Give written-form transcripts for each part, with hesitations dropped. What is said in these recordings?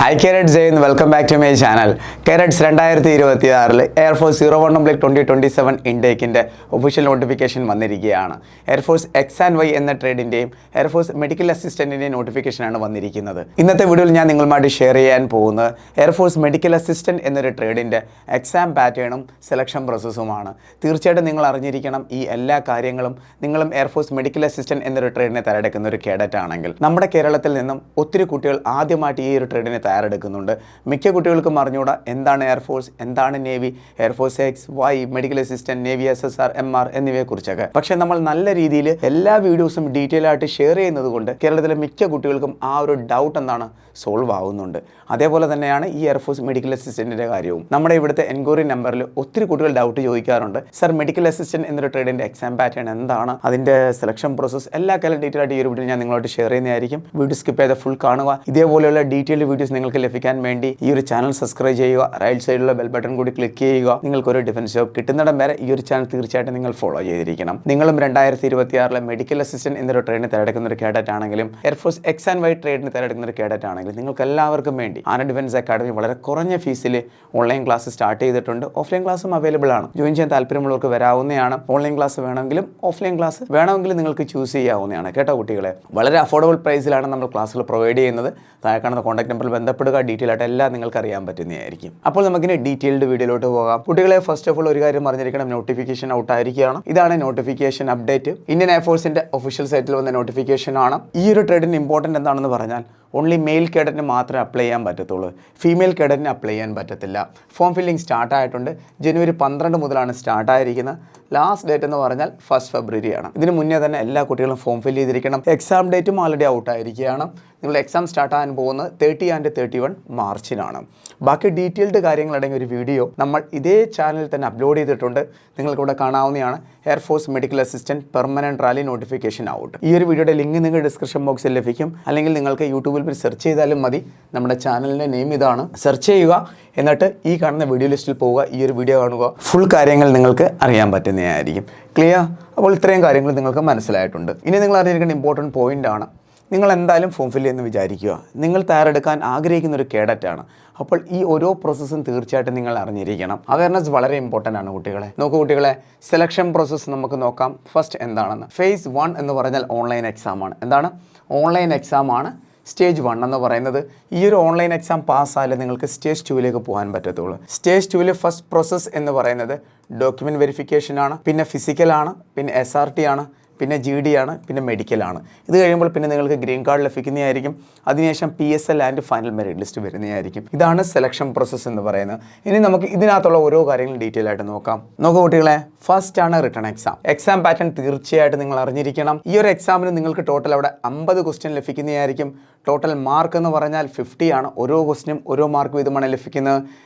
Hi Carrots and welcome back to my channel. Carrots 2026 Air Force 01/2027 ഇൻടേക്കിൻ്റെ official notification വന്നിരിക്കുകയാണ്. Air force X and Y എന്ന ട്രേഡിൻ്റെയും air force medical അസിസ്റ്റൻറ്റിൻ്റെയും നോട്ടിഫിക്കേഷനാണ് വന്നിരിക്കുന്നത്. ഇന്നത്തെ വീഡിയോയിൽ ഞാൻ നിങ്ങളുമായിട്ട് ഷെയർ ചെയ്യാൻ പോകുന്നത് എയർഫോഴ്സ് മെഡിക്കൽ അസിസ്റ്റൻറ്റ് എന്നൊരു ട്രേഡിൻ്റെ എക്സാം പാറ്റേണും സെലക്ഷൻ പ്രോസസ്സുമാണ്. തീർച്ചയായിട്ടും നിങ്ങൾ അറിഞ്ഞിരിക്കണം ഈ എല്ലാ കാര്യങ്ങളും. നിങ്ങളും എയർഫോഴ്സ് മെഡിക്കൽ അസിസ്റ്റൻറ്റ് എന്നൊരു ട്രേഡിനെ തയ്യാറെടുക്കുന്ന ഒരു കേഡറ്റ് ആണെങ്കിൽ നമ്മുടെ കേരളത്തിൽ നിന്നും ഒത്തിരി കുട്ടികൾ ആദ്യമായിട്ട് ഈ ഒരു ട്രേഡിനെ തയ്യാറെടുക്കുന്നുണ്ട്. മിക്ക കുട്ടികൾക്കും അറിഞ്ഞുകൂടാ എന്താണ് എയർഫോഴ്സ്, എന്താണ് navy, air force X, Y, medical assistant, navy SSR, MR എന്നിവയെക്കുറിച്ചൊക്കെ. പക്ഷേ നമ്മൾ നല്ല രീതിയിൽ എല്ലാ വീഡിയോസും ഡീറ്റെയിൽ ആയിട്ട് ഷെയർ ചെയ്യുന്നത് കൊണ്ട് കേരളത്തിലെ മിക്ക കുട്ടികൾക്കും ആ ഒരു ഡൗട്ട് എന്താണ് സോൾവ് ആവുന്നുണ്ട്. അതേപോലെ തന്നെയാണ് ഈ എയർഫോഴ്സ് മെഡിക്കൽ അസിസ്റ്റൻറ്റിൻ്റെ കാര്യവും. നമ്മുടെ ഇവിടുത്തെ എൻക്വയറി നമ്പറിൽ ഒത്തിരി കുട്ടികൾ ഡൗട്ട് ചോദിക്കാറുണ്ട്. സർ, മെഡിക്കൽ അസിസ്റ്റന്റ് എന്നൊരു ട്രേഡിൻ്റെ എക്സാം പാറ്റേൺ എന്താണ്, അതിൻ്റെ സെലക്ഷൻ പ്രോസസ്സ് എല്ലാ കാര്യം ഡീറ്റെയിൽ ആയിട്ട് ഈ ഒരു വീഡിയോ ഞാൻ നിങ്ങളോട് ഷെയർ ചെയ്യുന്നതായിരിക്കും. വീഡിയോ സ്കിപ്പ് ചെയ്ത് ഫുൾ കാണുക. ഇതേപോലെയുള്ള ഡീറ്റെയിൽഡ് വീഡിയോസ് നിങ്ങൾക്ക് ലഭിക്കാൻ വേണ്ടി ഈ ഒരു ചാനൽ സബ്സ്ക്രൈബ് ചെയ്യുക. റൈറ്റ് സൈഡിലുള്ള ബെൽ ബട്ടൺ കൂടി ക്ലിക്ക് ചെയ്യുക. നിങ്ങൾക്കൊരു ഡിഫൻസ് ജോബ് കിട്ടുന്നിടം വരെ ഈ ഒരു ചാനൽ തീർച്ചയായിട്ടും നിങ്ങൾ ഫോളോ ചെയ്തിരിക്കണം. നിങ്ങളും 2026 മെഡിക്കൽ അസിസ്റ്റന്റ് എന്നൊരു ട്രേഡിന് തിരഞ്ഞെടുക്കുന്ന ഒരു കേഡറ്റ് ആണെങ്കിലും എയർഫോഴ്സ് എക്സ് ആൻഡ് വൈ ട്രേഡിന് തിരഞ്ഞെടുക്കുന്ന ഒരു കേഡറ്റ് ആണെങ്കിലും നിങ്ങൾക്ക് എല്ലാവർക്കും വേണ്ടി ആന ഡിഫൻസ് അക്കാഡമി വളരെ കുറഞ്ഞ ഫീസിൽ ഓൺലൈൻ ക്ലാസ് സ്റ്റാർട്ട് ചെയ്തിട്ടുണ്ട്. ഓഫ്ലൈൻ ക്ലാസ്സും അവൈലബിൾ ആണ്. ജോയിൻ ചെയ്യാൻ താല്പര്യമുള്ളവർക്ക് വരാവുന്നതാണ്. ഓൺലൈൻ ക്ലാസ് വേണമെങ്കിലും ഓഫ്ലൈൻ ക്ലാസ് വേണമെങ്കിലും നിങ്ങൾക്ക് ചൂസ് ചെയ്യാവുന്നതാണ്. കേട്ടോ കുട്ടികളെ, വളരെ അഫോർഡബിൾ പ്രൈസിലാണ് നമ്മൾ ക്ലാസ്സുകൾ പ്രൊവൈഡ് ചെയ്യുന്നത്. താഴെ കാണുന്ന കോൺടാക്ട് നമ്പറിൽ ബന്ധപ്പെടുക. ഡീറ്റെയിൽ ആയിട്ട് എല്ലാം നിങ്ങൾക്ക് അറിയാൻ പറ്റുന്നതായിരിക്കും. അപ്പോൾ നമുക്കിനി ഡീറ്റെയിൽഡ് വീഡിയോയിലോട്ട് പോകാം. കുട്ടികളെ, ഫസ്റ്റ് ഓഫ് ഓൾ ഒരു കാര്യം അറിഞ്ഞിരിക്കണം, നോട്ടിഫിക്കേഷൻ ഔട്ട് ആയിരിക്കുകയാണ്. ഇതാണ് നോട്ടിഫിക്കേഷൻ അപ്ഡേറ്റ്. ഇന്ത്യൻ എയർഫോഴ്സിന്റെ ഒഫീഷ്യൽ സൈറ്റിൽ വന്ന നോട്ടിഫിക്കേഷൻ ആണ്. ഈ ഒരു ട്രേഡിന് ഇമ്പോർട്ടൻ്റ് എന്താണെന്ന് പറഞ്ഞാൽ ഓൺലി മെയിൽ കേഡറ്റിന് മാത്രമേ അപ്ലൈ ചെയ്യാൻ പറ്റത്തുള്ളൂ. ഫീമെയിൽ കേഡറ്റിന് അപ്ലൈ ചെയ്യാൻ പറ്റത്തില്ല. Form filling സ്റ്റാർട്ടായിട്ടുണ്ട്. ജനുവരി 12 മുതലാണ് സ്റ്റാർട്ടായിരിക്കുന്നത്. ലാസ്റ്റ് ഡേറ്റ് എന്ന് പറഞ്ഞാൽ 1 ഫെബ്രുവരി ആണ്. ഇതിന് മുന്നേ തന്നെ എല്ലാ കുട്ടികളും ഫോം ഫില്ല് ചെയ്തിരിക്കണം. എക്സാം ഡേറ്റും ഓൾറെഡി ഔട്ടായിരിക്കുകയാണ്. നിങ്ങളുടെ എക്സാം സ്റ്റാർട്ട് ആകാൻ പോകുന്നത് 30 and 31 മാർച്ചിനാണ്. ബാക്കി ഡീറ്റെയിൽഡ് കാര്യങ്ങളടങ്ങിയ ഒരു വീഡിയോ നമ്മൾ ഇതേ ചാനലിൽ തന്നെ അപ്ലോഡ് ചെയ്തിട്ടുണ്ട്. നിങ്ങൾക്കിവിടെ കാണാവുന്നതാണ്. Air force medical assistant permanent rally notification out. ഈ ഒരു വീഡിയോയുടെ ലിങ്ക് നിങ്ങൾക്ക് ഡിസ്ക്രിപ്ഷൻ ബോക്സിൽ ലഭിക്കും. അല്ലെങ്കിൽ നിങ്ങൾക്ക് യൂട്യൂബിൽ സെർച്ച് ചെയ്താലും മതി. നമ്മുടെ ചാനലിൻ്റെ നെയിം ഇതാണ്. സെർച്ച് ചെയ്യുക, എന്നിട്ട് ഈ കാണുന്ന വീഡിയോ ലിസ്റ്റിൽ പോവുക. ഈ ഒരു വീഡിയോ കാണുക. ഫുൾ കാര്യങ്ങൾ നിങ്ങൾക്ക് അറിയാൻ പറ്റുന്നതായിരിക്കും. ക്ലിയർ? അപ്പോൾ ഇത്രയും കാര്യങ്ങൾ നിങ്ങൾക്ക് മനസ്സിലായിട്ടുണ്ട്. ഇനി നിങ്ങൾ അറിഞ്ഞിരിക്കേണ്ട ഇമ്പോർട്ടൻറ്റ് പോയിൻ്റ് ആണ്. നിങ്ങൾ എന്തായാലും ഫോം ഫില്ല് ചെയ്യുമെന്ന് വിചാരിക്കുക. നിങ്ങൾ തയ്യാറെടുക്കാൻ ആഗ്രഹിക്കുന്ന ഒരു കേഡറ്റാണ്. അപ്പോൾ ഈ ഓരോ പ്രോസസ്സും തീർച്ചയായിട്ടും നിങ്ങൾ അറിഞ്ഞിരിക്കണം. അവയർനെസ് വളരെ ഇമ്പോർട്ടൻ്റ് ആണ് കുട്ടികളെ. നോക്കൂ കുട്ടികളെ, സെലക്ഷൻ പ്രോസസ്സ് നമുക്ക് നോക്കാം. ഫസ്റ്റ് എന്താണെന്ന്. ഫേസ് 1 എന്ന് പറഞ്ഞാൽ ഓൺലൈൻ എക്സാം ആണ്. എന്താണ്? ഓൺലൈൻ എക്സാം ആണ്. സ്റ്റേജ് 1 എന്ന് പറയുന്നത് ഈ ഒരു ഓൺലൈൻ എക്സാം പാസ്സായാലും നിങ്ങൾക്ക് സ്റ്റേജ് 2ലേക്ക് പോകാൻ പറ്റത്തുള്ളൂ. സ്റ്റേജ് 2ൽ ഫസ്റ്റ് പ്രോസസ്സ് എന്ന് പറയുന്നത് ഡോക്യുമെൻറ്റ് വെരിഫിക്കേഷൻ ആണ്, പിന്നെ ഫിസിക്കലാണ്, പിന്നെ SRT ആണ്, പിന്നെ GD ആണ്, പിന്നെ മെഡിക്കലാണ്. ഇത് കഴിയുമ്പോൾ പിന്നെ നിങ്ങൾക്ക് ഗ്രീൻ കാർഡ് ലഭിക്കുന്നതായിരിക്കും. അതിനുശേഷം PSL and final merit list വരുന്നതായിരിക്കും. ഇതാണ് സെലക്ഷൻ പ്രോസസ്സ് എന്ന് പറയുന്നത്. ഇനി നമുക്ക് ഇതിനകത്തുള്ള ഓരോ കാര്യങ്ങളും ഡീറ്റെയിൽ ആയിട്ട് നോക്കാം. നോക്കൂ കുട്ടികളെ, ഫസ്റ്റ് ആണ് റിട്ടൺ എക്സാം. എക്സാം പാറ്റേൺ തീർച്ചയായിട്ടും നിങ്ങൾ അറിഞ്ഞിരിക്കണം. ഈ ഒരു എക്സാമിന് നിങ്ങൾക്ക് ടോട്ടൽ അവിടെ 50 ക്വസ്റ്റ്യൻ ലഭിക്കുന്നതായിരിക്കും. ടോട്ടൽ മാർക്ക് എന്ന് പറഞ്ഞാൽ 50 ആണ്. ഓരോ ക്വസ്റ്റ്യനും ഓരോ മാർക്ക് വീതമാണ് ലഭിക്കുന്നത്.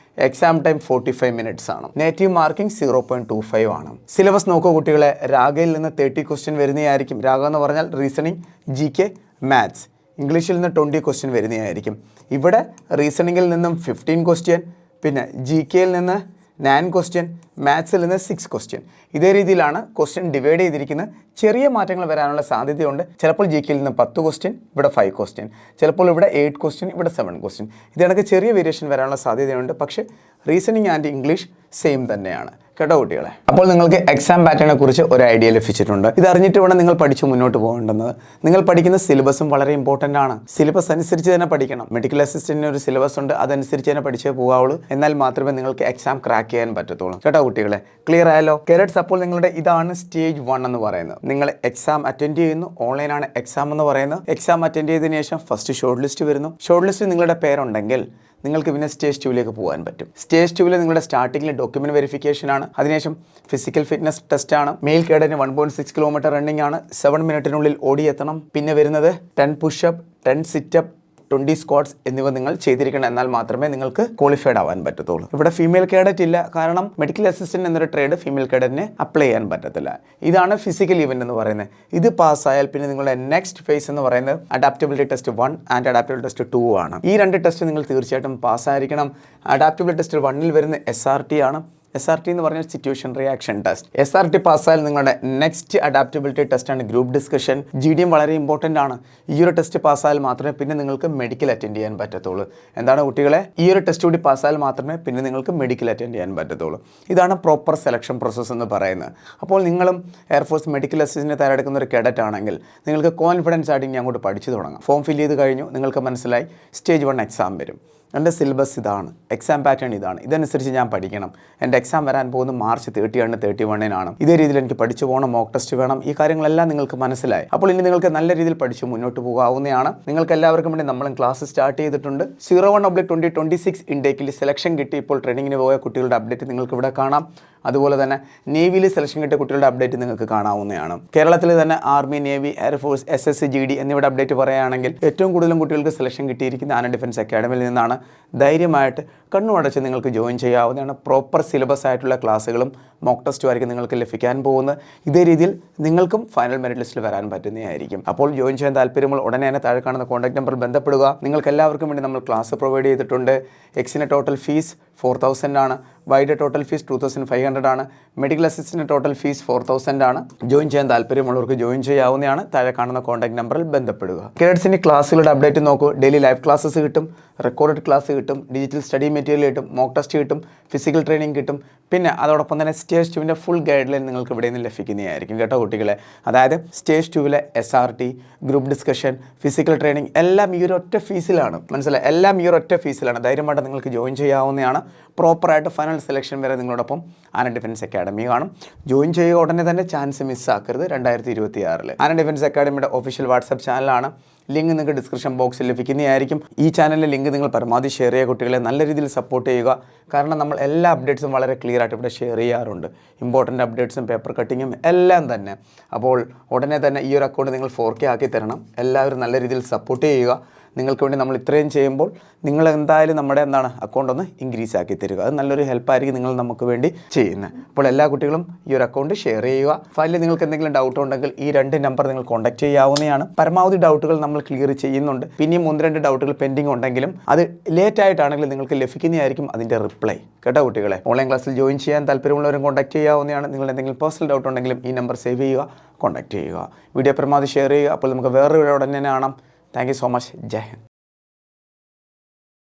എക്സാം ടൈം 45 മിനിറ്റ്സ് ആണ്. നെഗറ്റീവ് മാർക്കിംഗ് 0.25 ആണ്. സിലബസ് നോക്കൂ കുട്ടികളെ, രാഗയിൽ നിന്ന് 30 ക്വസ്റ്റ്യൻ വരുന്നതായിരിക്കും. രാഗ എന്ന് പറഞ്ഞാൽ റീസണിങ്, GK, മാത്സ്. ഇംഗ്ലീഷിൽ നിന്ന് 20 ക്വസ്റ്റ്യൻ വരുന്നതായിരിക്കും. ഇവിടെ റീസണിങ്ങിൽ നിന്നും 15 ക്വസ്റ്റ്യൻ, പിന്നെ GKയിൽ നിന്ന് 9 ക്വസ്റ്റ്യൻ, മാത്സിൽ നിന്ന് 6 ക്വസ്റ്റ്യൻ. ഇതേ രീതിയിലാണ് ക്വസ്റ്റ്യൻ ഡിവൈഡ് ചെയ്തിരിക്കുന്നത്. ചെറിയ മാറ്റങ്ങൾ വരാനുള്ള സാധ്യതയുണ്ട്. ചിലപ്പോൾ GKയിൽ നിന്ന് 10 ക്വസ്റ്റ്യൻ, ഇവിടെ 5 ക്വസ്റ്റ്യൻ. ചിലപ്പോൾ ഇവിടെ 8 ക്വസ്റ്റ്യൻ, ഇവിടെ 7 ക്വസ്റ്റ്യൻ. ഇതിനൊക്കെ ചെറിയ വേരിയേഷൻ വരാനുള്ള സാധ്യതയുണ്ട്. പക്ഷേ റീസണിങ് ആൻഡ് ഇംഗ്ലീഷ് സെയിം തന്നെയാണ്. കേട്ടോ കുട്ടികളെ, അപ്പോൾ നിങ്ങൾക്ക് എക്സാം പാറ്റേണിനെ കുറിച്ച് ഒരു ഐഡിയ ലഭിച്ചിട്ടുണ്ട്. ഇത് അറിഞ്ഞിട്ട് വേണം നിങ്ങൾ പഠിച്ച് മുന്നോട്ട് പോകേണ്ടത്. നിങ്ങൾ പഠിക്കുന്ന സിലബസും വളരെ ഇമ്പോർട്ടൻ്റ് ആണ്. സിലബസ് അനുസരിച്ച് തന്നെ പഠിക്കണം. മെഡിക്കൽ അസിസ്റ്റന്റിന് ഒരു സിലബസ് ഉണ്ട്, അതനുസരിച്ച് തന്നെ പഠിച്ചേ പോകാവുള്ളൂ. എന്നാൽ മാത്രമേ നിങ്ങൾക്ക് എക്സാം ക്രാക്ക് ചെയ്യാൻ പറ്റത്തുള്ളൂ. കേട്ടോ കുട്ടികളെ, ക്ലിയർ ആയല്ലോ? കേരറ്റ്സ്, അപ്പോൾ നിങ്ങളുടെ ഇതാണ് സ്റ്റേജ് 1 എന്ന് പറയുന്നത്. നിങ്ങൾ എക്സാം അറ്റൻഡ് ചെയ്യുന്നു. ഓൺലൈനാണ് എക്സാം എന്ന് പറയുന്നത്. എക്സാം അറ്റൻഡ് ചെയ്തതിനു ശേഷം ഫസ്റ്റ് ഷോർട്ട് ലിസ്റ്റ് വരുന്നു. ഷോർട്ട് ലിസ്റ്റ് നിങ്ങളുടെ പേരുണ്ടെങ്കിൽ നിങ്ങൾക്ക് പിന്നെ സ്റ്റേജ് 2ലേക്ക് പോകാൻ പറ്റും. സ്റ്റേജ് 2ൽ നിങ്ങളുടെ സ്റ്റാർട്ടിങ്ങിൽ ഡോക്യുമെന്റ് വെരിഫിക്കേഷൻ ആണ്. അതിനുശേഷം ഫിസിക്കൽ ഫിറ്റ്നസ് ടെസ്റ്റ് ആണ്. മെയിൽ കേഡറ്റിന് 1.6 കിലോമീറ്റർ റണ്ണിംഗ് ആണ്. 7 മിനിറ്റിനുള്ളിൽ ഓടിയെത്തണം. പിന്നെ വരുന്നത് 10 പുഷപ്പ്, 10 സിറ്റപ്പ്, 20 സ്ക്വാട്സ് എന്നിവ നിങ്ങൾ ചെയ്തിരിക്കണം. എന്നാൽ മാത്രമേ നിങ്ങൾക്ക് ക്വാളിഫൈഡ് ആവാൻ പറ്റത്തുള്ളൂ. ഇവിടെ ഫീമെയിൽ കേഡറ്റ് ഇല്ല. കാരണം മെഡിക്കൽ അസിസ്റ്റന്റ് എന്നൊരു ട്രേഡ് ഫീമെയിൽ കേഡറ്റിനെ അപ്ലൈ ചെയ്യാൻ പറ്റത്തില്ല. ഇതാണ് ഫിസിക്കൽ ഇവന്റ് എന്ന് പറയുന്നത്. ഇത് പാസ്സായാൽ പിന്നെ നിങ്ങളുടെ നെക്സ്റ്റ് ഫേസ് എന്ന് പറയുന്നത് adaptability test 1 and adaptability test 2 ആണ്. ഈ 2 ടെസ്റ്റ് നിങ്ങൾ തീർച്ചയായിട്ടും പാസ്സായിരിക്കണം. അഡാപ്റ്റബിലിറ്റി ടെസ്റ്റ് 1ൽ വരുന്ന SRT ആണ്. SRT എന്ന് പറഞ്ഞാൽ സിറ്റുവേഷൻ റിയാക്ഷൻ ടെസ്റ്റ്. SRT പാസ്സായാൽ നിങ്ങളുടെ നെക്സ്റ്റ് അഡാപ്റ്റബിലിറ്റി ടെസ്റ്റാണ് ഗ്രൂപ്പ് ഡിസ്കഷൻ. GDM വളരെ ഇമ്പോർട്ടൻ്റ് ആണ്. ഈ ഒരു ടെസ്റ്റ് പാസ്സായാൽ മാത്രമേ പിന്നെ നിങ്ങൾക്ക് മെഡിക്കൽ അറ്റൻഡ് ചെയ്യാൻ പറ്റത്തുള്ളൂ. എന്താണ് കുട്ടികളെ? ഈ ഒരു ടെസ്റ്റ് കൂടി പാസ്സായാൽ മാത്രമേ പിന്നെ നിങ്ങൾക്ക് മെഡിക്കൽ അറ്റൻഡ് ചെയ്യാൻ പറ്റത്തുള്ളൂ. ഇതാണ് പ്രോപ്പർ സെലക്ഷൻ പ്രോസസ്സ് എന്ന് പറയുന്നത്. അപ്പോൾ നിങ്ങളും എയർഫോഴ്സ് മെഡിക്കൽ അസിസ്റ്റൻറ്റിന് തയ്യാറെടുക്കുന്ന ഒരു കേഡറ്റ് ആണെങ്കിൽ നിങ്ങൾക്ക് കോൺഫിഡൻസ് ആയിട്ട് ഇനി അങ്ങോട്ട് പഠിച്ചു തുടങ്ങാം. ഫോം ഫില്ല് ചെയ്ത് കഴിഞ്ഞു, നിങ്ങൾക്ക് മനസ്സിലായി സ്റ്റേജ് 1 എക്സാം വരും. എൻ്റെ സിലബസ് ഇതാണ്, എക്സാം പാറ്റേൺ ഇതാണ്, ഇതനുസരിച്ച് ഞാൻ പഠിക്കണം. എൻ്റെ എക്സാം വരാൻ പോകുന്നത് മാർച്ച് 31-ാണ്. ഇതേ രീതിയിൽ എനിക്ക് പഠിച്ചു പോകണം, മോക്ക് ടെസ്റ്റ് വേണം, ഈ കാര്യങ്ങളെല്ലാം നിങ്ങൾക്ക് മനസ്സിലായി. അപ്പോൾ ഇനി നിങ്ങൾക്ക് നല്ല രീതിയിൽ പഠിച്ച് മുന്നോട്ട് പോകാവുന്നതാണ്. നിങ്ങൾക്ക് എല്ലാവർക്കും വേണ്ടി നമ്മളും ക്ലാസ് സ്റ്റാർട്ട് ചെയ്തിട്ടുണ്ട്. 01/2026 ഇൻടേക്കിൽ സെലക്ഷൻ കിട്ടി ഇപ്പോൾ ട്രെയിനിങ്ങിന് പോയ കുട്ടികളുടെ അപ്ഡേറ്റ് നിങ്ങൾക്ക് ഇവിടെ കാണാം. അതുപോലെ തന്നെ നേവിയിൽ സെലക്ഷൻ കിട്ടിയ കുട്ടികളുടെ അപ്ഡേറ്റ് നിങ്ങൾക്ക് കാണാവുന്നതാണ്. കേരളത്തിൽ തന്നെ army, navy, air force, SSC, GD എന്നിവയുടെ അപ്ഡേറ്റ് പറയുകയാണെങ്കിൽ ഏറ്റവും കൂടുതലും കുട്ടികൾക്ക് സെലക്ഷൻ കിട്ടിയിരിക്കുന്ന ആന ഡിഫൻസ് അക്കാഡമിയിൽ നിന്നാണ്. ധൈര്യമായിട്ട് കണ്ണുമടച്ച് നിങ്ങൾക്ക് ജോയിൻ ചെയ്യാവുന്നതാണ്. പ്രോപ്പർ സിലബസ് ആയിട്ടുള്ള ക്ലാസ്സുകളും മോക്ക് ടെസ്റ്റും ആയിരിക്കും നിങ്ങൾക്ക് ലഭിക്കാൻ പോകുന്നത്. ഇതേ രീതിയിൽ നിങ്ങൾക്കും ഫൈനൽ മെറിറ്റ് ലിസ്റ്റിൽ വരാൻ പറ്റുന്നതായിരിക്കും. അപ്പോൾ ജോയിൻ ചെയ്യാൻ താല്പര്യമുള്ള ഉടനെ തന്നെ താഴെ കാണുന്ന കോൺടാക്ട് നമ്പറിൽ ബന്ധപ്പെടുക. നിങ്ങൾക്ക് എല്ലാവർക്കും വേണ്ടി നമ്മൾ ക്ലാസ് പ്രൊവൈഡ് ചെയ്തിട്ടുണ്ട്. എക്സിന് ടോട്ടൽ ഫീസ് 4,000 ആണ്. വൈയുടെ ടോട്ടൽ ഫീസ് 2,500 ആണ്. മെഡിക്കൽ അസിസ്റ്റൻറ്റ് ടോട്ടൽ ഫീസ് 4,000 ആണ്. ജോയിൻ ചെയ്യാൻ താല്പര്യമുള്ളവർക്ക് ജോയിൻ ചെയ്യാവുന്നതാണ്. താഴെ കാണുന്ന കോൺടാക്ട് നമ്പറിൽ ബന്ധപ്പെടുക. കേഡറ്റ്സിൻ്റെ ക്ലാസ്സുകളുടെ അപ്ഡേറ്റ് നോക്കൂ. ഡെയിലി ലൈവ് ക്ലാസ്സസ് കിട്ടും, റെക്കോർഡഡ് ക്ലാസ് കിട്ടും, ഡിജിറ്റൽ സ്റ്റഡി മെറ്റീരിയൽ കിട്ടും, മോക്ക് ടെസ്റ്റ് കിട്ടും, ഫിസിക്കൽ ട്രെയിനിങ് കിട്ടും. പിന്നെ അതോടൊപ്പം തന്നെ സ്റ്റേജ് 2 ഫുൾ ഗൈഡ് ലൈൻ നിങ്ങൾക്ക് ഇവിടെ നിന്ന് ലഭിക്കുന്നതായിരിക്കും കേട്ടോ കുട്ടികളെ. അതായത് stage 2 SRT, group discussion, physical training എല്ലാം ഈ ഒരു ഒറ്റ ഫീസിലാണ്. മനസ്സിലായി? എല്ലാം ഈ ഒരു ഒറ്റ ഫീസിലാണ്. ധൈര്യമായിട്ട് നിങ്ങൾക്ക് ജോയിൻ ചെയ്യാവുന്നതാണ്. പ്രോപ്പറായിട്ട് ഫൈനൽ സെലക്ഷൻ വരെ നിങ്ങളോടൊപ്പം ആന ഡിഫൻസ് അക്കാഡമി കാണും. ജോയിൻ ചെയ്യുക ഉടനെ തന്നെ, ചാൻസ് മിസ്സാക്കരുത്. 2026 ആന ഡിഫൻസ് അക്കാഡമിയുടെ ഒഫീഷ്യൽ വാട്സപ്പ് ചാനലാണ്. ലിങ്ക് നിങ്ങൾക്ക് ഡിസ്ക്രിപ്ഷൻ ബോക്സിൽ ലഭിക്കുന്നതായിരിക്കും. ഈ ചാനലിലെ ലിങ്ക് നിങ്ങൾ പരമാവധി ഷെയർ ചെയ്യുക. കുട്ടികളെ നല്ല രീതിയിൽ സപ്പോർട്ട് ചെയ്യുക. കാരണം നമ്മൾ എല്ലാ അപ്ഡേറ്റ്സും വളരെ ക്ലിയർ ആയിട്ട് ഇവിടെ ഷെയർ ചെയ്യാറുണ്ട്. ഇമ്പോർട്ടൻ്റ് അപ്ഡേറ്റ്സും പേപ്പർ കട്ടിങ്ങും എല്ലാം തന്നെ. അപ്പോൾ ഉടനെ തന്നെ ഈ ഒരു അക്കൗണ്ട് നിങ്ങൾ 4K ആക്കി തരണം. എല്ലാവരും നല്ല രീതിയിൽ സപ്പോർട്ട് ചെയ്യുക. നിങ്ങൾക്ക് വേണ്ടി നമ്മൾ ഇത്രയും ചെയ്യുമ്പോൾ നിങ്ങൾ എന്തായാലും നമ്മുടെ അക്കൗണ്ട് ഒന്ന് ഇൻക്രീസ് ആക്കി തരിക. അത് നല്ലൊരു ഹെൽപ്പായിരിക്കും നിങ്ങൾ നമുക്ക് വേണ്ടി ചെയ്യുന്നത്. അപ്പോൾ എല്ലാ കുട്ടികളും ഈ ഒരു അക്കൗണ്ട് ഷെയർ ചെയ്യുക. ഫയലിൽ നിങ്ങൾക്ക് എന്തെങ്കിലും ഡൗട്ട് ഉണ്ടെങ്കിൽ ഈ 2 നമ്പർ നിങ്ങൾ കോൺടാക്ട് ചെയ്യാവുന്നതാണ്. പരമാവധി ഡൗട്ടുകൾ നമ്മൾ ക്ലിയർ ചെയ്യുന്നുണ്ട്. പിന്നെയും 1-2 ഡൗട്ടുകൾ പെൻഡിങ് ഉണ്ടെങ്കിലും അത് ലേറ്റ് ആയിട്ടാണെങ്കിലും നിങ്ങൾക്ക് ലഭിക്കുന്നതായിരിക്കും അതിൻ്റെ റിപ്ലൈ കേട്ടോ കുട്ടികളെ. ഓൺലൈൻ ക്ലാസ്സിൽ ജോയിൻ ചെയ്യാൻ താല്പര്യമുള്ളവരും കോൺടാക്ട് ചെയ്യാവുന്നതാണ്. നിങ്ങൾ എന്തെങ്കിലും പേഴ്സണൽ ഡൗട്ട് ഉണ്ടെങ്കിലും ഈ നമ്പർ സേവ് ചെയ്യുക, കോൺടാക്ട് ചെയ്യുക. വീഡിയോ പരമാവധി ഷെയർ ചെയ്യുക. അപ്പോൾ നമുക്ക് വേറൊരു വീഡിയോ ഉടനെ കാണാം. Thank you so much. Jai Hind.